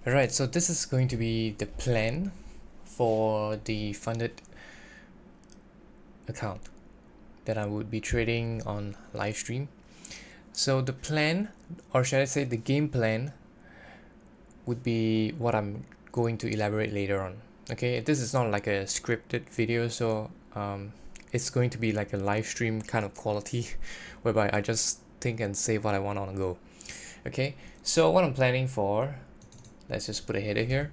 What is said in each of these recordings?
Alright, so this is going to be the plan for the funded account that I would be trading on live stream. So the plan, or should I say the game plan, would be what I'm going to elaborate later on. Okay, this is not like a scripted video, so it's going to be like a live stream kind of quality whereby I just think and say what I want on the go. Okay, so what I'm planning for, let's just put a header here,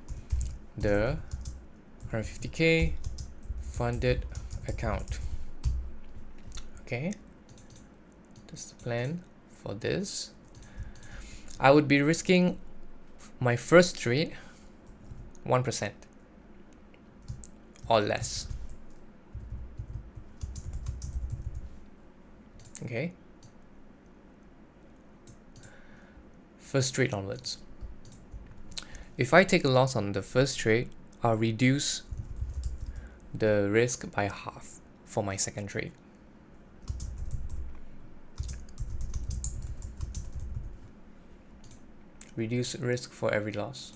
the 150k funded account. Okay, that's the plan for this. I would be risking my first trade 1% or less. Okay, first trade onwards. If I take a loss on the first trade, I'll reduce the risk by half for my second trade. Reduce risk for every loss.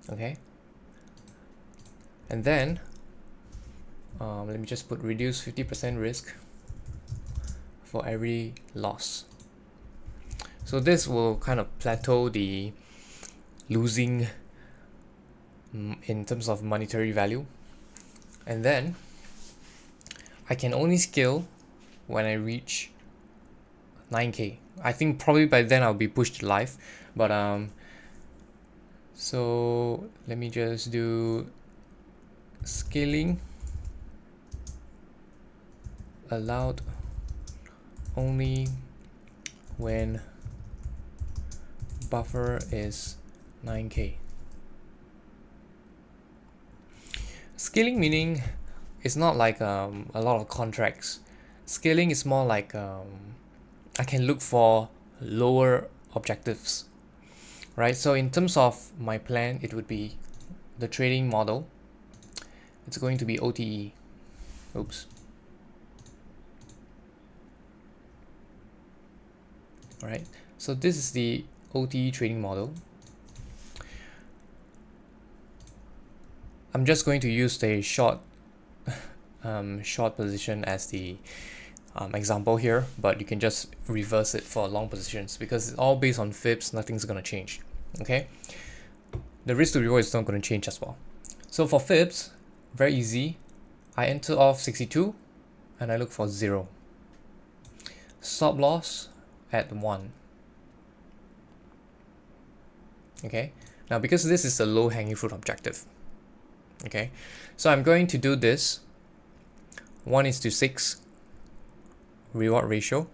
Okay, and then let me just put reduce 50% risk for every loss. So this will kind of plateau the losing in terms of monetary value, and then I can only scale when I reach 9k. I think probably by then I'll be pushed live, but so let me just do scaling allowed only when buffer is 9k. Scaling meaning it's not like a lot of contracts. Scaling is more like I can look for lower objectives, right? So in terms of my plan, it would be the trading model. It's going to be OTE. Oops. All right. So this is the OTE trading model. I'm just going to use the short position as the example here, but you can just reverse it for long positions because it's all based on fibs. Nothing's going to change. Okay, the risk to reward is not going to change as well. So for fibs, very easy. I enter off 62 and I look for 0. Stop loss at 1. Okay, now because this is a low hanging fruit objective, okay, so I'm going to do this 1:6 reward ratio,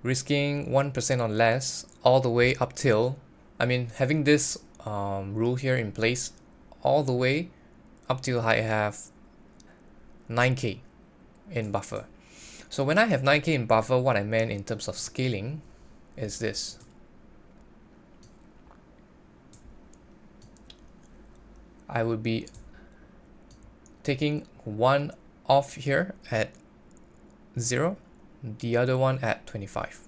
risking 1% or less all the way up till, I mean, having this rule here in place all the way up till I have 9k in buffer. So when I have 9k in buffer, what I meant in terms of scaling is this. I would be taking one off here at 0, the other one at 25.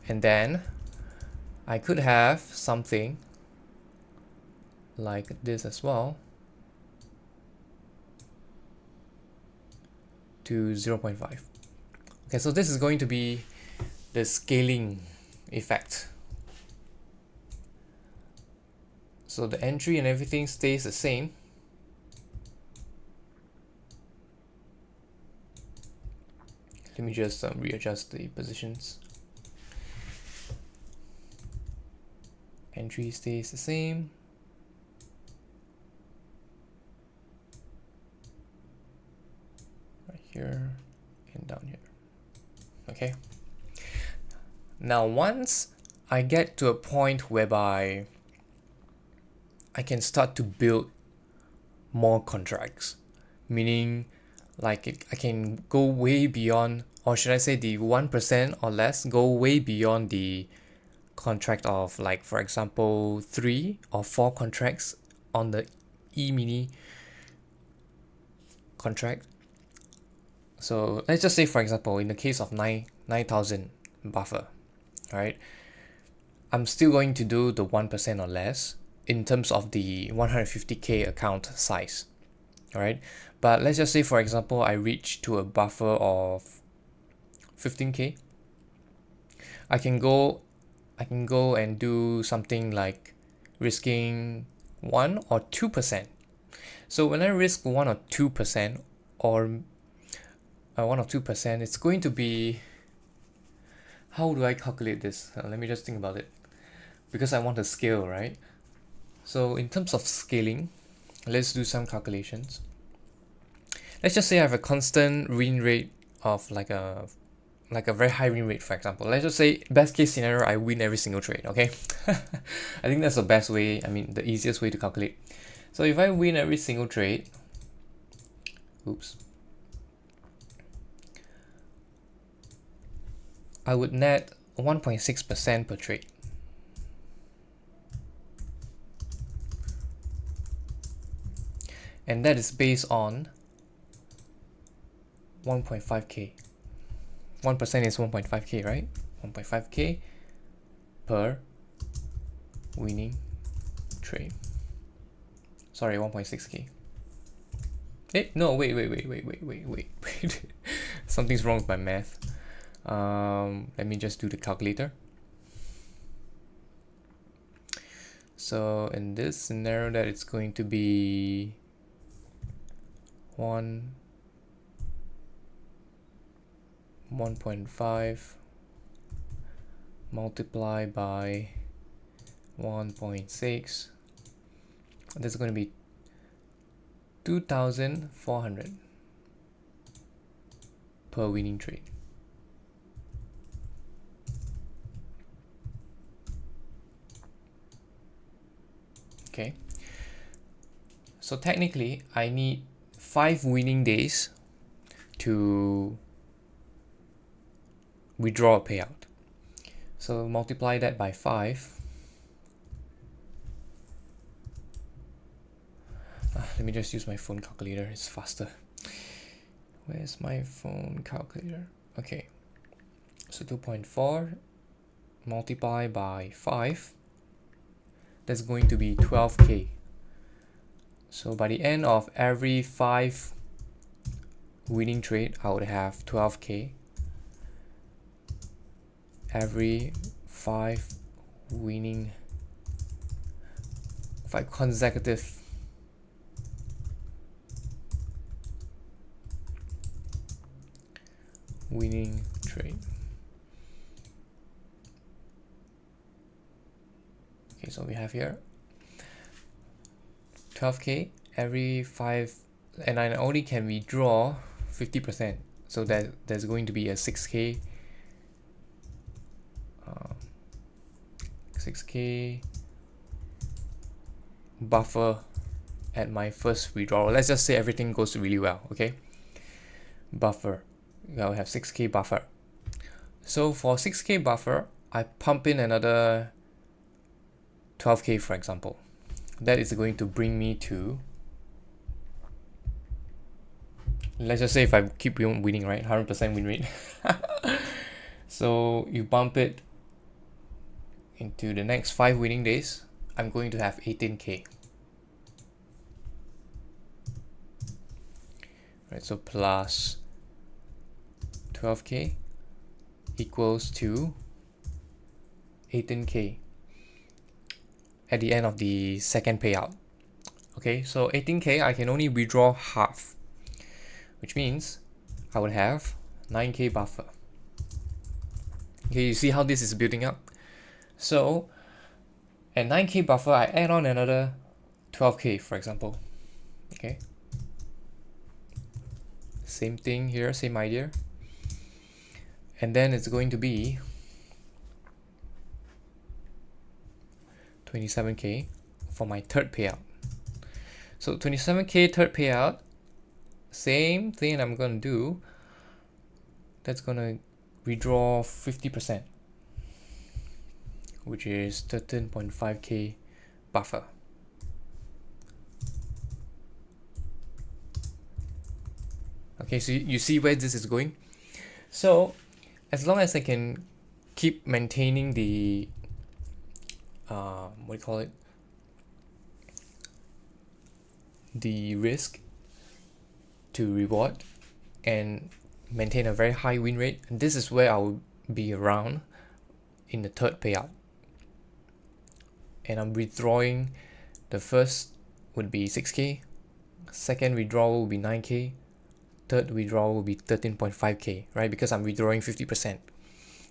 And then I could have something like this as well to 0.5. Okay, so this is going to be the scaling effect. So the entry and everything stays the same. Let me just readjust the positions. Entry stays the same. Right here and down here. Okay. Now once I get to a point whereby I can start to build more contracts, meaning like I can go way beyond, or should I say the 1% or less, go way beyond the contract of, like, for example, 3 or 4 contracts on the E-mini contract. So let's just say, for example, in the case of 9,000 buffer, right? I'm still going to do the 1% or less in terms of the 150k account size. All right, but let's just say, for example, I reach to a buffer of 15k. I can go and do something like risking 1 or 2%. So when I risk 1 or 2%, or 1 or 2%, it's going to be, how do I calculate this? Let me just think about it, because I want to scale, right? So in terms of scaling, let's do some calculations. Let's just say I have a constant win rate of like a very high win rate, for example. Let's just say best case scenario, I win every single trade, okay? I think that's the best way, the easiest way to calculate. So if I win every single trade, I would net 1.6% per trade. And that is based on 1.5k. 1% is 1.5k, right? 1.5k per winning trade. Sorry, 1.6k. Hey, no, wait. Something's wrong with my math. Let me just do the calculator. So in this scenario, that it's going to be 1.5 multiplied by 1.6. That's going to be 2,400 per winning trade. Okay, so technically I need 5 winning days to withdraw a payout. So multiply that by 5. Let me just use my phone calculator, it's faster. Where's my phone calculator? Okay, so 2.4 multiplied by 5, that's going to be 12k. So by the end of every 5 winning trade, I would have 12k. Every 5 consecutive winning trade. Okay, so we have here 12k every 5, and I only can withdraw 50%, so that there's going to be a 6k 6k buffer at my first withdrawal. Let's just say everything goes really well, okay? Buffer, I'll have 6k buffer. So for 6k buffer, I pump in another 12k, for example. That is going to bring me to, let's just say if I keep winning, right, 100% win rate. So you bump it into the next 5 winning days, I'm going to have 18k. Right, so plus 12k equals to 18k at the end of the second payout. Okay, so 18k, I can only withdraw half, which means I would have 9k buffer. Okay, you see how this is building up? So at 9k buffer, I add on another 12k, for example. Okay, same thing here, same idea. And then it's going to be 27k for my third payout. So 27k third payout, same thing I'm going to do. That's going to withdraw 50%, which is 13.5k buffer. Okay, so you see where this is going. So as long as I can keep maintaining the what do you call it, the risk to reward and maintain a very high win rate. And this is where I will be around in the third payout. And I'm withdrawing. The first would be 6k, second withdrawal will be 9k, third withdrawal will be 13.5k, right? Because I'm withdrawing 50%.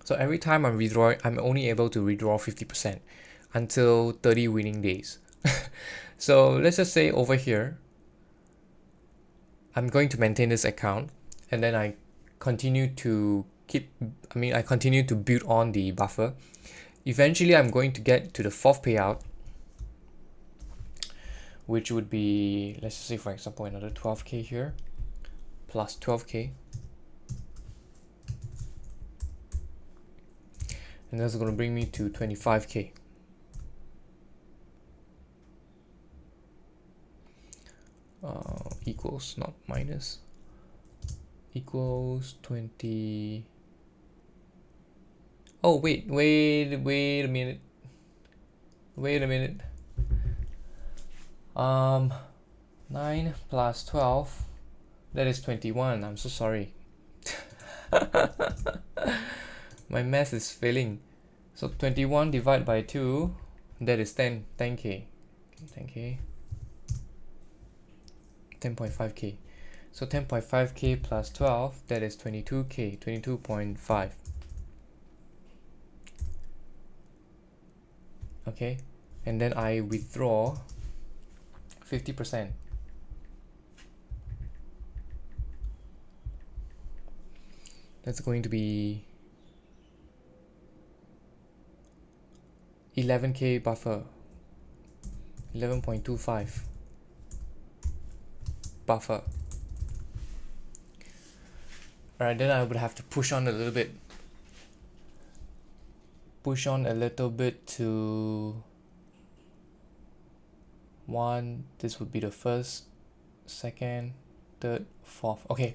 So every time I'm withdrawing, I'm only able to withdraw 50% until 30 winning days. So let's just say over here, I'm going to maintain this account, and then I continue to build on the buffer. Eventually, I'm going to get to the fourth payout, which would be, let's just say for example, another 12k here, plus 12k. And that's going to bring me to 25k. Equals, not minus, equals 20. Oh, wait a minute. 9 plus 12, that is 21. I'm so sorry. My math is failing. So 21 divided by 2, that is 10k. 10.5k. So 10.5k plus 12, that is 22k, 22.5. Okay, and then I withdraw 50%. That's going to be 11k buffer, 11.25 buffer. Alright, then I would have to push on a little bit. To 1. This would be the first, second, third, fourth. Okay,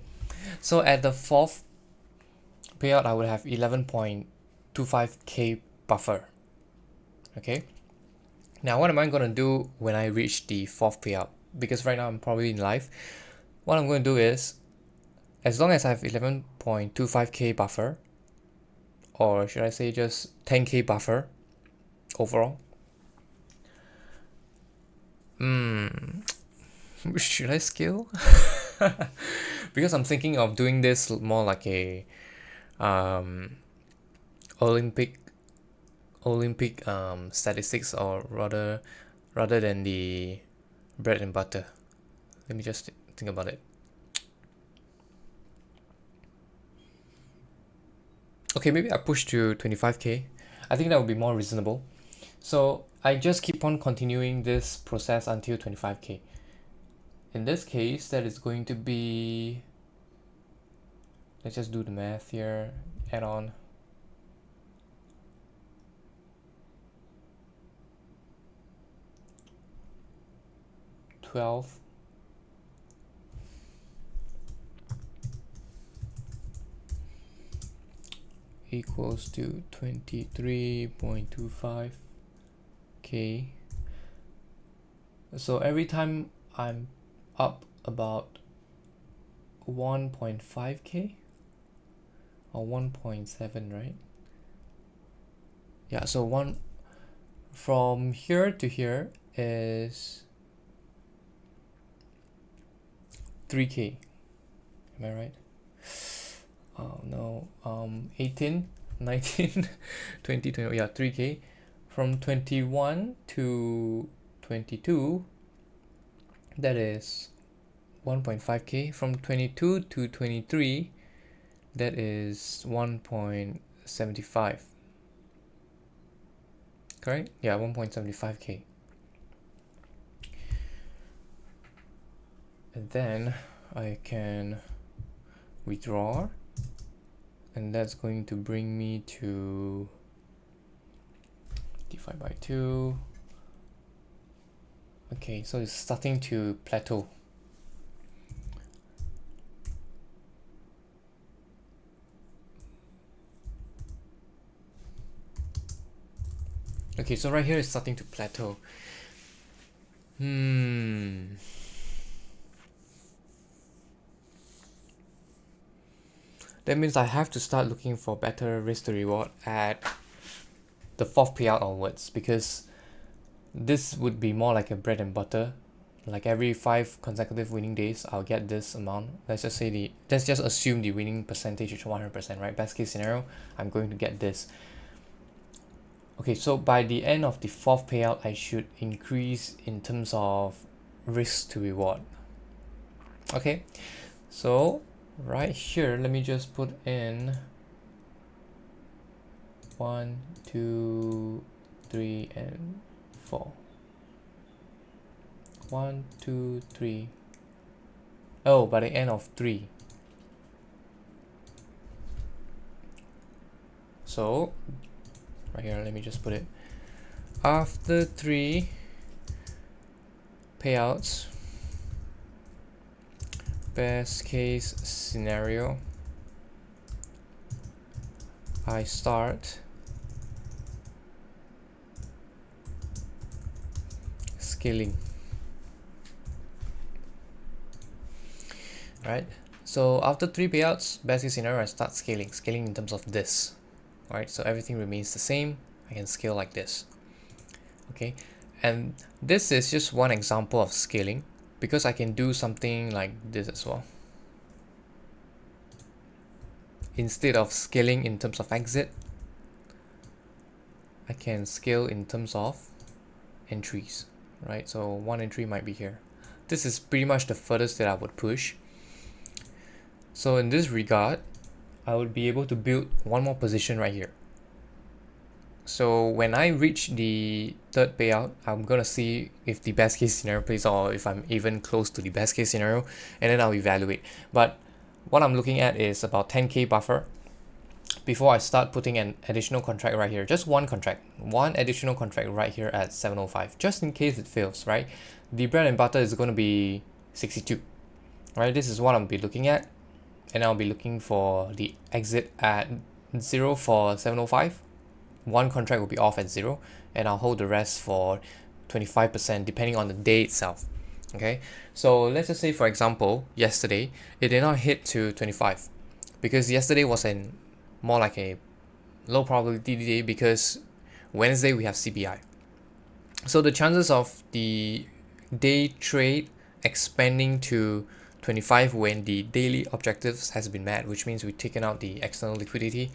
so at the fourth payout, I would have 11.25k buffer. Okay, now what am I going to do when I reach the fourth payout? Because right now I'm probably in live. What I'm going to do is, as long as I have 11.25k buffer, or should I say just 10k buffer overall, should I scale? Because I'm thinking of doing this more like a Olympic statistics, or rather than the bread and butter. Let me just think about it. Okay, maybe I push to 25k. I think that would be more reasonable. So I just keep on continuing this process until 25k. In this case, that is going to be, let's just do the math here, add on 12 equals to 23.25k. So every time I'm up about 1.5k or 1.7, right? Yeah, so one from here to here is 3k. Am I right? Oh no, 18, 19, 20, 20, yeah, 3k. From 21 to 22, that is 1.5k. From 22 to 23, that is 1.75. Correct? Yeah, 1.75k. And then I can withdraw, and that's going to bring me to divide by 2. Okay, so it's starting to plateau. Okay, so right here it's starting to plateau. That means I have to start looking for better risk to reward at the fourth payout onwards, because this would be more like a bread and butter. Like every 5 consecutive winning days, I'll get this amount. Let's just assume the winning percentage is 100%, right? Best case scenario, I'm going to get this. Okay, so by the end of the fourth payout, I should increase in terms of risk to reward. Okay, so right here, let me just put in 1, 2, 3, and 4. 1, 2, 3. Oh, by the end of 3. So right here, let me just put it. After 3 payouts, best case scenario, I start scaling. Right? So after 3 payouts, best case scenario, I start scaling in terms of this. Right? So everything remains the same. I can scale like this. Okay, and this is just one example of scaling, because I can do something like this as well. Instead of scaling in terms of exit, I can scale in terms of entries, right? So 1 entry might be here. This is pretty much the furthest that I would push. So in this regard, I would be able to build one more position right here. So when I reach the third payout, I'm gonna see if the best case scenario plays out, or if I'm even close to the best case scenario, and then I'll evaluate. But what I'm looking at is about 10k buffer before I start putting an additional contract right here. Just one additional contract right here at 705, just in case it fails, right? The bread and butter is going to be 62, right? This is what I'll be looking at, and I'll be looking for the exit at 0 for 705. One contract will be off at 0, and I'll hold the rest for 25% depending on the day itself. Okay, so let's just say, for example, yesterday it did not hit to 25, because yesterday was more like a low probability day, because Wednesday we have CPI. So the chances of the day trade expanding to 25 when the daily objectives has been met, which means we've taken out the external liquidity,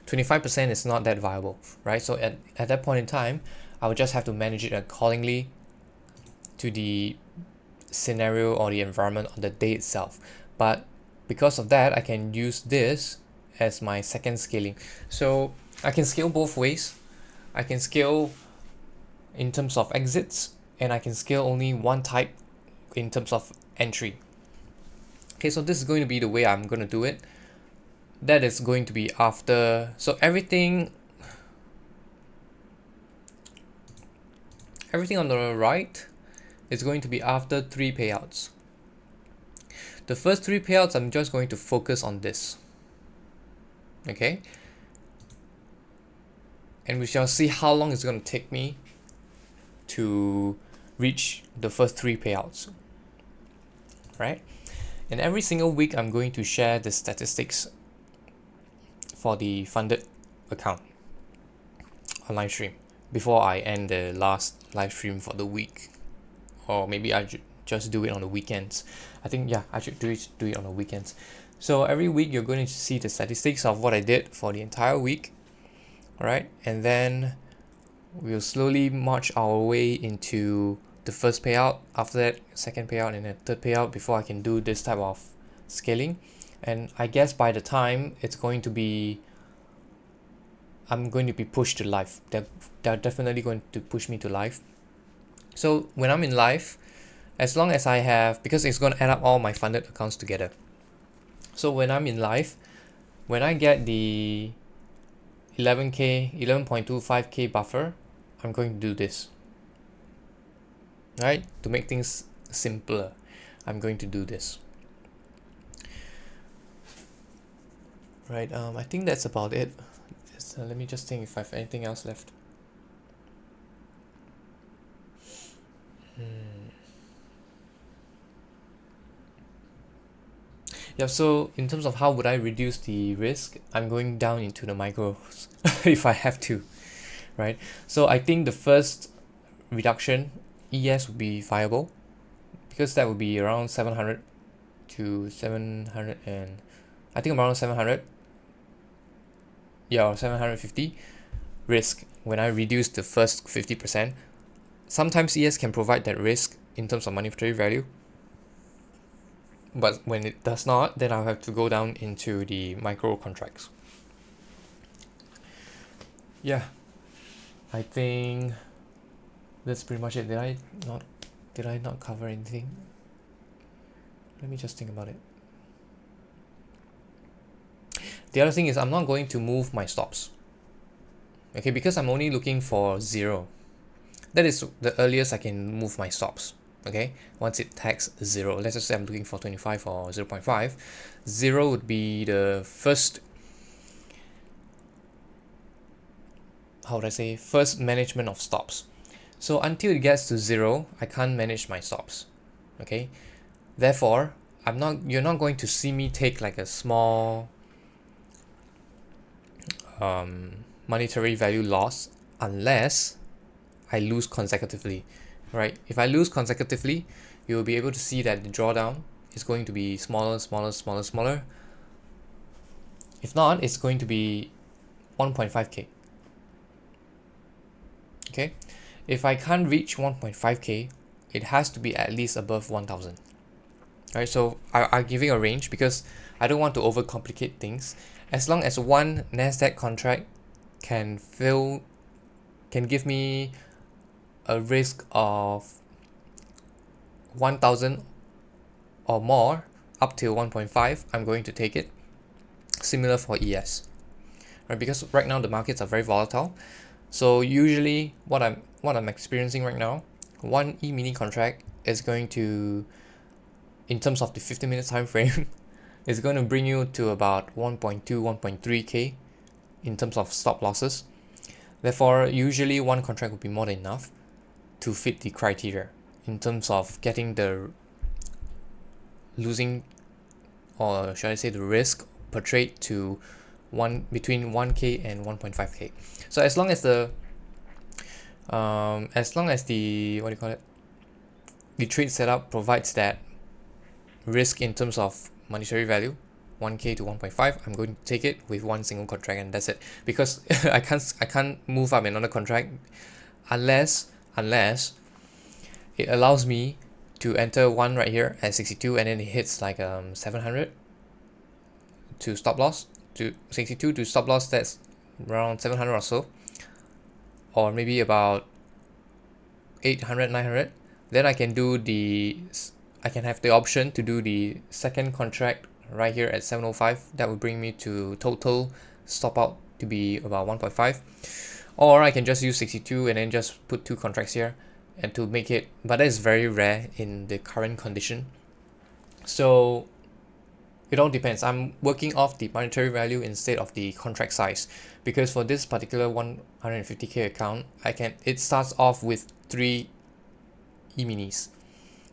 25% is not that viable, right? So at that point in time, I would just have to manage it accordingly to the scenario or the environment on the day itself. But because of that, I can use this as my second scaling. So I can scale both ways. I can scale in terms of exits, and I can scale only one type in terms of entry. Okay, so this is going to be the way I'm going to do it. That is going to be after, so everything on the right is going to be after 3 payouts. The first 3 payouts, I'm just going to focus on this. Okay, and we shall see how long it's going to take me to reach the first 3 payouts, right? And every single week, I'm going to share the statistics for the funded account on live stream before I end the last live stream for the week, or maybe I should just do it on the weekends. I think, yeah, I should do it on the weekends. So every week you're going to see the statistics of what I did for the entire week, all right? And then we'll slowly march our way into the first payout, after that second payout, and then third payout before I can do this type of scaling. And I guess by the time it's going to be, I'm going to be pushed to live. They're definitely going to push me to live. So when I'm in live, as long as I have, because it's going to add up all my funded accounts together. So when I'm in live, when I get the 11.25k buffer, I'm going to do this. Right? To make things simpler, I'm going to do this. Right, I think that's about it. Let me just think if I have anything else left. Yeah, so in terms of how would I reduce the risk, I'm going down into the micros if I have to, right? So I think the first reduction, ES would be viable because that would be around 700 to 700 and I think around 700, yeah, or 750 risk when I reduce the first 50%. Sometimes ES can provide that risk in terms of monetary value, but when it does not, then I'll have to go down into the micro contracts. Yeah, I think that's pretty much it. Did I not cover anything? Let me just think about it. The other thing is I'm not going to move my stops. Okay, because I'm only looking for 0. That is the earliest I can move my stops. Okay, once it tags 0, let's just say I'm looking for 25 or 0.5. 0 would be the first, how would I say, first management of stops. So until it gets to 0, I can't manage my stops. Okay, therefore you're not going to see me take like a small monetary value loss unless I lose consecutively, right? If I lose consecutively, you'll be able to see that the drawdown is going to be smaller, smaller, smaller, smaller. If not, it's going to be 1.5k. Okay, if I can't reach 1.5k, it has to be at least above 1000. Right, so I'm giving a range because I don't want to overcomplicate things. As long as one NASDAQ contract can give me a risk of 1000 or more up to 1.5, I'm going to take it. Similar for ES, right? Because right now the markets are very volatile. So usually what I'm experiencing right now, one E-mini contract is going to, in terms of the 50-minute time frame, is going to bring you to about 1.2, 1.3k in terms of stop losses. Therefore, usually one contract would be more than enough to fit the criteria in terms of getting the losing, or should I say the risk per trade to between 1k and 1.5k. So as long as the what do you call it, the trade setup provides that risk in terms of monetary value, 1k to 1.5, I'm going to take it with one single contract, and that's it. Because I can't move up another contract unless it allows me to enter one right here at 62 and then it hits like 700 to stop loss, to 62 to stop loss, that's around 700 or so, or maybe about 800, 900. Then I can have the option to do the second contract right here at 705. That would bring me to total stop out to be about 1.5. Or I can just use 62 and then just put 2 contracts here and to make it, but that is very rare in the current condition. So it all depends. I'm working off the monetary value instead of the contract size, because for this particular 150k account, it starts off with 3 E-minis.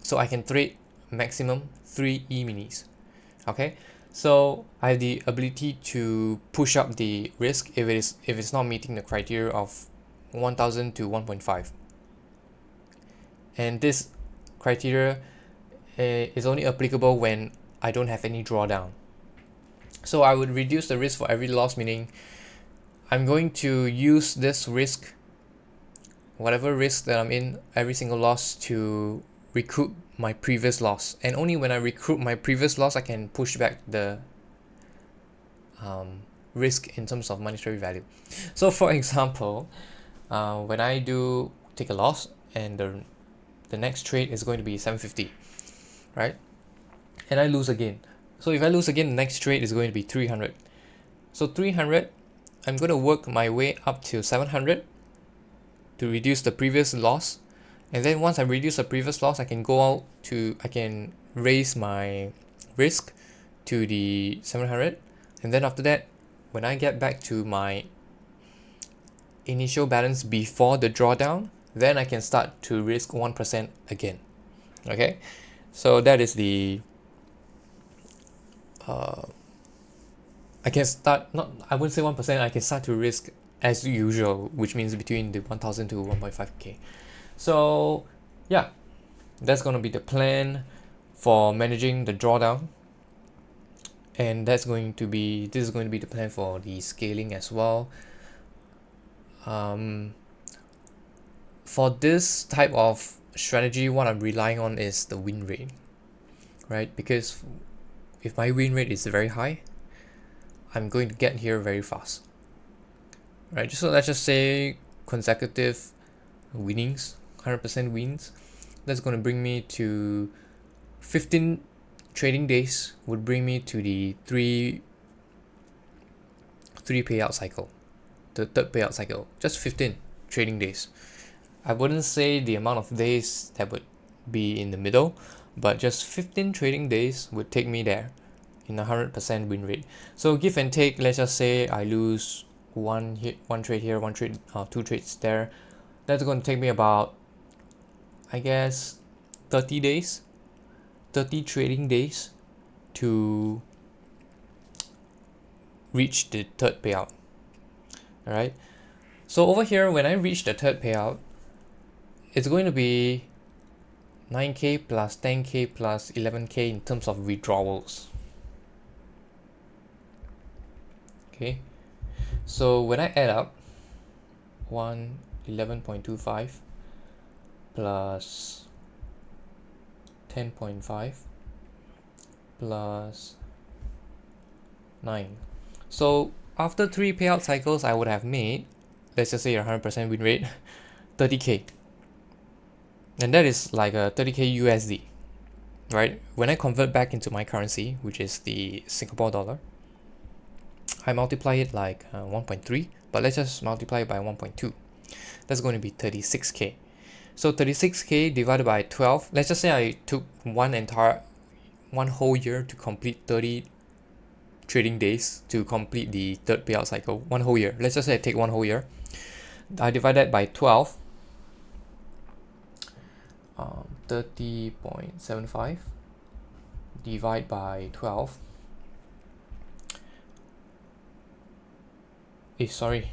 So I can trade maximum 3 E-minis. Okay, so I have the ability to push up the risk if it's not meeting the criteria of 1000 to 1.5. And this criteria is only applicable when I don't have any drawdown. So I would reduce the risk for every loss, meaning I'm going to use this risk, whatever risk that I'm in, every single loss to recoup my previous loss. And only when I recoup my previous loss, I can push back the risk in terms of monetary value. So for example, when I do take a loss and the next trade is going to be 750, right? And I lose again. So if I lose again, the next trade is going to be 300. So 300, I'm going to work my way up to 700 to reduce the previous loss. And then once I reduce the previous loss, I can raise my risk to the 700. And then after that, when I get back to my initial balance before the drawdown, then I can start to risk 1% again. Okay, so that is the I can start, not, I wouldn't say 1%, I can start to risk as usual, which means between the 1000 to 1.5k. So yeah, that's going to be the plan for managing the drawdown, and this is going to be the plan for the scaling as well. For this type of strategy, what I'm relying on is the win rate, right? Because if my win rate is very high, I'm going to get here very fast, right? So let's just say consecutive winnings, 100% wins. That's going to bring me to 15 trading days, would bring me to the three payout cycle, the third payout cycle. Just 15 trading days. I wouldn't say the amount of days that would be in the middle, but just 15 trading days would take me there in 100% win rate. So give and take, let's just say I lose one trade here, two trades there. That's going to take me about, I guess, 30 days, 30 trading days to reach the third payout. All right. So over here, when I reach the third payout, it's going to be 9k plus 10k plus 11k in terms of withdrawals. Okay, so when I add up 11.25 plus 10.5 plus 9, so after 3 payout cycles I would have made, let's just say a 100% win rate, 30k, and that is like a 30k USD, right? When I convert back into my currency, which is the Singapore dollar, I multiply it like 1.3, but let's just multiply it by 1.2. That's going to be 36k. So 36k divided by 12. Let's just say I took one whole year to complete 30 trading days to complete the third payout cycle. 1 whole year. Let's just say I take 1 whole year. I divide that by 12. 30.75 divide by 12. Sorry,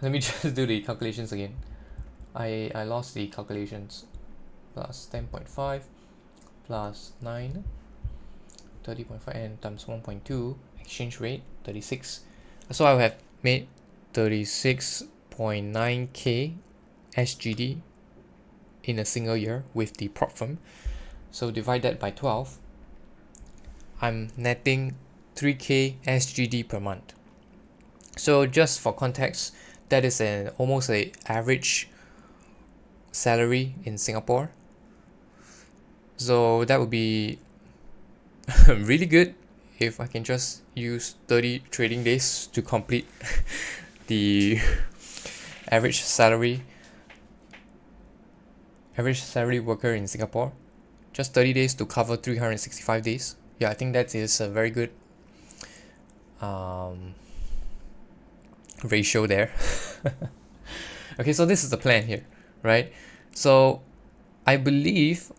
let me just do the calculations again. I lost the calculations. Plus 10.5 plus 9, 30.5, and times 1.2, exchange rate 36. So I have made 36.9k SGD in a single year with the prop firm. So divide that by 12. I'm netting 3k SGD per month. So just for context, that is almost an average salary in Singapore. So that would be really good if I can just use 30 trading days to complete the average salary worker in Singapore. Just 30 days to cover 365 days. Yeah, I think that is a very good ratio there. Okay, so this is the plan here, right? So I believe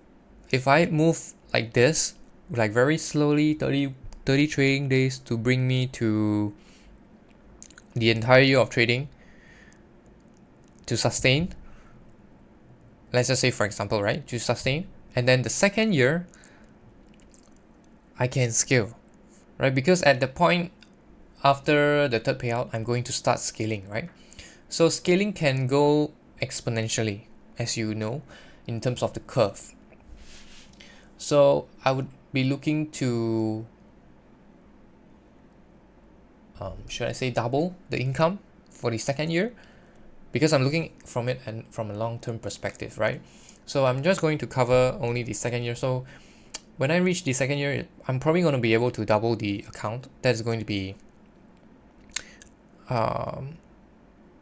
if I move like this, like very slowly, 30 trading days to bring me to the entire year of trading to sustain, let's just say for example, right, to sustain, and then the second year I can scale, right? Because at the point after the third payout, I'm going to start scaling, right? So scaling can go exponentially, as you know, in terms of the curve. So I would be looking to, should I say, double the income for the second year, because I'm looking from it and from a long-term perspective, right? So I'm just going to cover only the second year. So when I reach the second year, I'm probably going to be able to double the account. That's going to be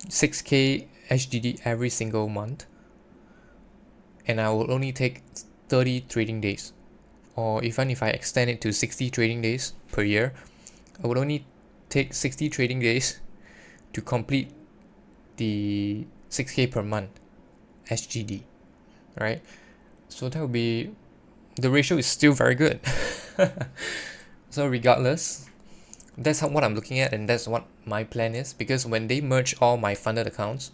6k HDD every single month, and I will only take 30 trading days, or even if I extend it to 60 trading days per year, I would only take 60 trading days to complete the 6k per month. SGD, right? So that would be, the ratio is still very good. So regardless, that's what I'm looking at, and that's what my plan is, because when they merge all my funded accounts,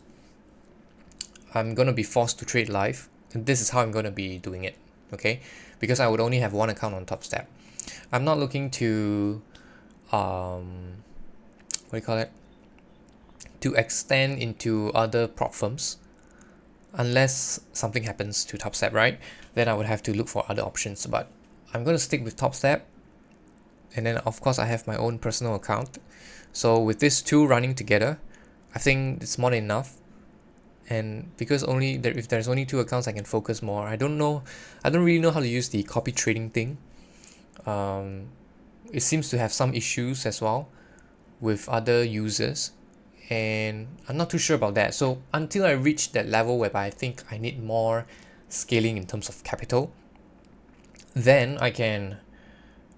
I'm gonna be forced to trade live, and this is how I'm gonna be doing it, okay? Because I would only have one account on TopStep. I'm not looking to what do you call it? To extend into other prop firms, unless something happens to TopStep, right? Then I would have to look for other options. But I'm gonna stick with TopStep, and then of course I have my own personal account. So with these two running together, I think it's more than enough. And because if there's only two accounts, I can focus more. I don't really know how to use the copy trading thing. It seems to have some issues as well with other users, and I'm not too sure about that. So until I reach that level whereby I think I need more scaling in terms of capital, then I can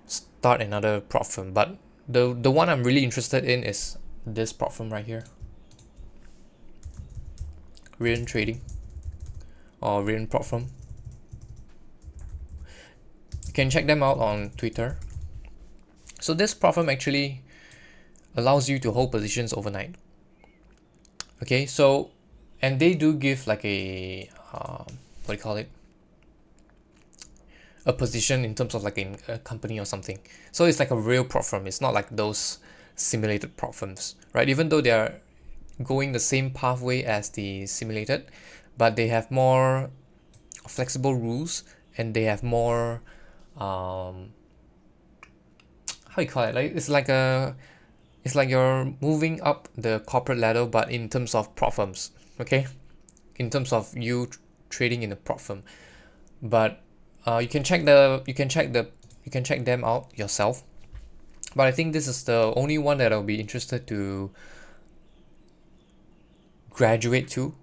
start another prop firm. But the one I'm really interested in is this prop firm right here, Rian Trading, or Rian Prop Firm. You can check them out on Twitter. So this prop firm actually allows you to hold positions overnight. Okay, so, and they do give like a what do you call it? A position in terms of like in a company or something. So it's like a real prop firm. It's not like those simulated prop firms, right? Even though they are going the same pathway as the simulated, but they have more flexible rules, and they have more how you call it? Like it's like you're moving up the corporate ladder, but in terms of prop firms, okay? In terms of you trading in a prop firm, but you can check them out yourself. But I think this is the only one that I'll be interested to graduate to,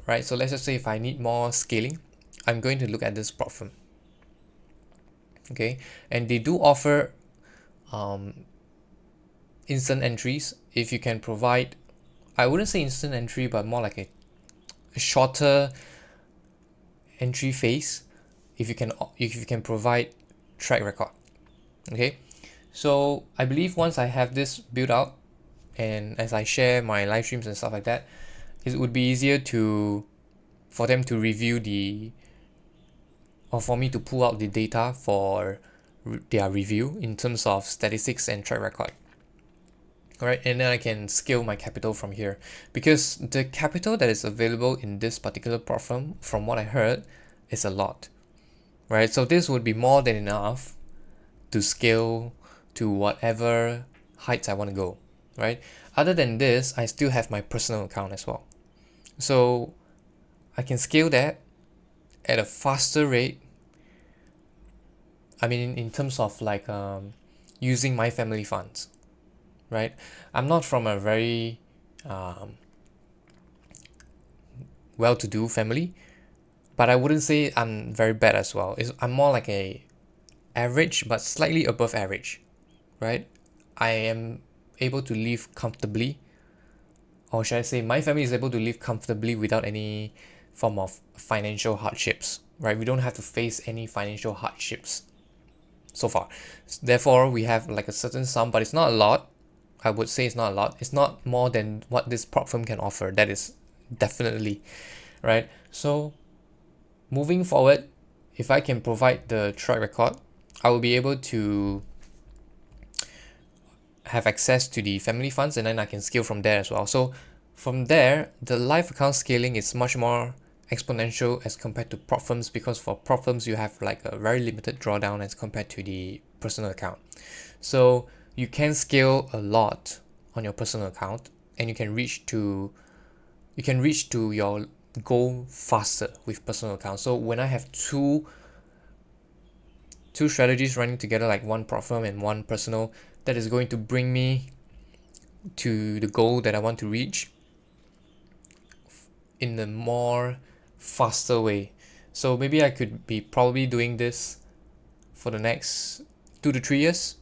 right? So let's just say if I need more scaling, I'm going to look at this prop firm, okay? And they do offer instant entries if you can provide. I wouldn't say instant entry, but more like a shorter entry phase if you can provide track record. Okay, so I believe once I have this built out, and as I share my live streams and stuff like that, it would be easier for them to review or for me to pull out the data for their review in terms of statistics and track record. Alright, and then I can scale my capital from here, because the capital that is available in this particular prop firm, from what I heard, is a lot, right? So this would be more than enough to scale to whatever heights I want to go, right? Other than this, I still have my personal account as well, so I can scale that at a faster rate. I mean, in terms of like using my family funds, right? I'm not from a very well-to-do family, but I wouldn't say I'm very bad as well. I'm more like a average, but slightly above average, right? I am able to live comfortably, or should I say my family is able to live comfortably without any form of financial hardships, right? We don't have to face any financial hardships so far. Therefore, we have like a certain sum, but it's not a lot. I would say it's not a lot. It's not more than what this prop firm can offer. That is definitely, right? So moving forward, if I can provide the track record, I will be able to have access to the family funds, and then I can scale from there as well. So from there, the live account scaling is much more exponential as compared to prop firms, because for prop firms you have like a very limited drawdown as compared to the personal account. So you can scale a lot on your personal account, and you can reach to your goal faster with personal account. So when I have two strategies running together, like one prop firm and one personal, that is going to bring me to the goal that I want to reach in a more faster way. So maybe I could be probably doing this for the next 2 to 3 years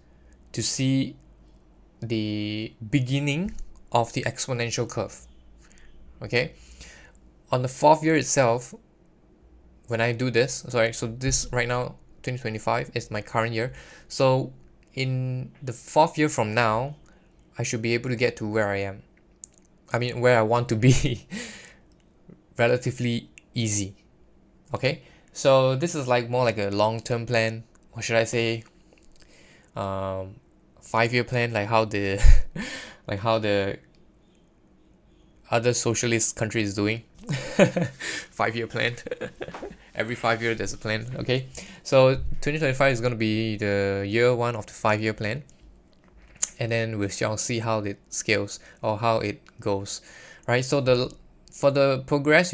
to see the beginning of the exponential curve. Okay, on the 4th year itself, when I do this, sorry, so this right now 2025 is my current year, so in the 4th year from now I should be able to get to where I want to be relatively easy. Okay, so this is like more like a long-term plan, or should I say 5-year plan, like how the like how the other socialist country is doing. 5-year plan. Every 5 year there's a plan. Okay, so 2025 is going to be the year one of the 5-year plan, and then we shall see how it scales or how it goes, right? So for the progress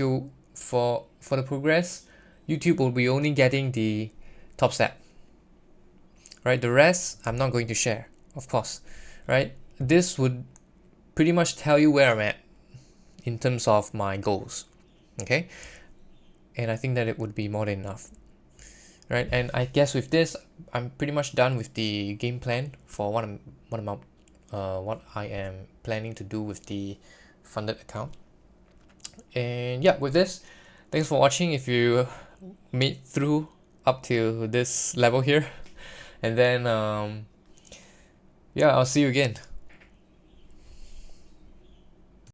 YouTube will be only getting the top step, right? The rest I'm not going to share, of course, right? This would pretty much tell you where I'm at in terms of my goals, okay? And I think that it would be more than enough, right? And I guess with this, I'm pretty much done with the game plan for what I am planning to do with the funded account. And yeah, with this, thanks for watching. If you made through up to this level here, and then yeah, I'll see you again.